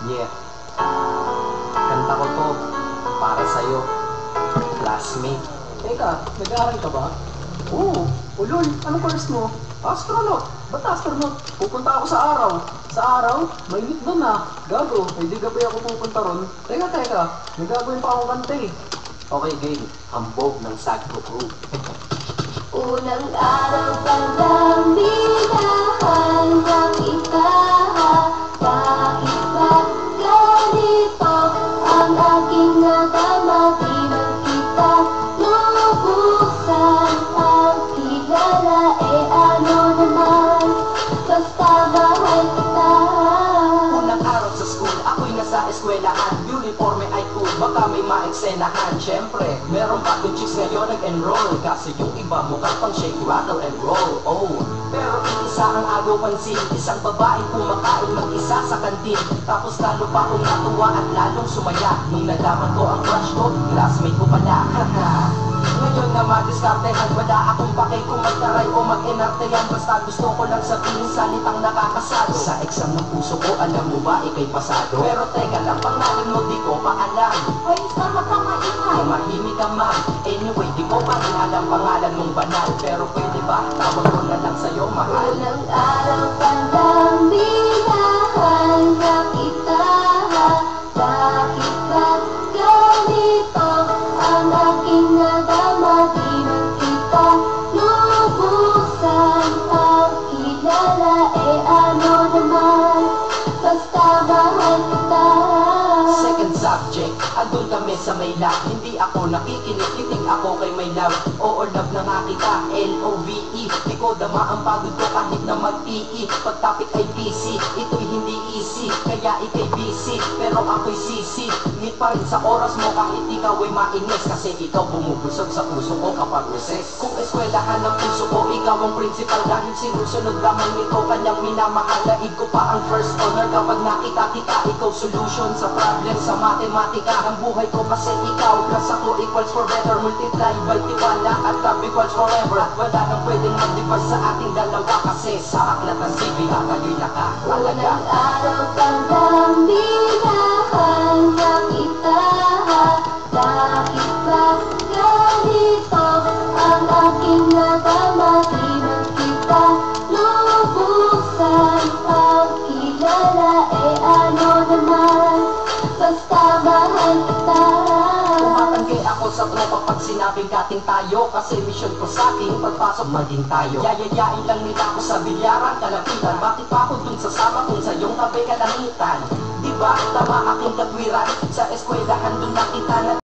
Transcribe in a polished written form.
Yeah, kanta ko to para sa'yo, classmate. Teka, nag-aaral ka ba? Oo. Ulol, anong course mo? Astronaut. Ba't astronaut? Pupunta ako sa araw. Sa araw? Mainit doon ah. Gago, hindi gabi ako pupunta ron. Teka, may gagawin pa akong kanta eh. Okay, game. Hambog ng Sagro Crew. Unang araw pa lang minahal ng kita. Kahit ba ganito ang aking nadama, di man kita lubusan ang kilala. Eh ano naman, basta mahal kita. Unang araw sa school, ako'y nasa eskwelahan. Uniforme ay cool, baka may maeksenahan. Siyempre, meron bagong chicks ngayon nag-enroll. Kasi yung iba mukhang pang shake, rattle and roll. Oh, pero isa ang agaw pansin. Isang babaeng kumakain mag-isa sa kantin. Tapos lalo pa akong natuwa at lalong sumaya nung nalaman ko ang crush ko, classmate ko pala. Ngayon na madiskartehan, wala akong pake kung magtaray o mag-enartehan. Basta gusto ko lang sabihin salitang nakakasado. Sa exam ng puso ko, alam mo ba, ikay pasado. Pero teka lang, pangalan mo di ko paalam. Hoy, sama ka maingay. Tumahimik ka ma'am. Anyway, di ko pa rin alam pangalan mong banal. Pero pwede ba, tawag ko na lang sa'yo, mahal. Unang araw pa lang minahal na kita. Bakit ba ganito ang aking nadama, di man kita lubusan ang kilala. Eh ano naman, basta mahal kita. Second subject, andun kami sa may lab. Hindi ako nakikinig, titig ako kay may love. Oo, love na nga kita, L-O-V-E. Di ko dama ang pagod ko kahit na mag-PE. Pag topic ay busy, ito'y hindi easy. Kaya ikay busy, pero ako'y sisi. Meet pa rin sa oras mo kahit ikaw ay mainis. Kasi ikaw bumubusog sa puso ko kapag recess. Kung eskwelahan ng puso ko, ikaw ang principal. Dahil sinusunod lamang nito kanyang minamahal. Daig ko pa ang first honor kapag nakita kita. Ikaw solution sa problem sa matematika. Ang buhay ko kasi ikaw, plus ako equals for better. Multiply by tiwala at love equals forever. At wala nang pwedeng mag-divide sa ating dalawa. Kasi sa aklat ng CV, kakayo'y nakakalaga. Unang araw pa lang minahal na kita. Bakit ba ganito ang aking nadama, di man kita lubusan ang kilala. Eh ano naman, basta mahal kita. Tumatanggi ako sa tropa pag sinabing kating tayo. Kasi mission ko sa akin, pagpasok maging tayo. Yayayain lang nila ako sa bilyaran, kalapitan. Bakit pa ako dun sasama kung sa iyong tabi kalangitan? Diba, tama aking katwiran. Sa eskwelahan dun nakita na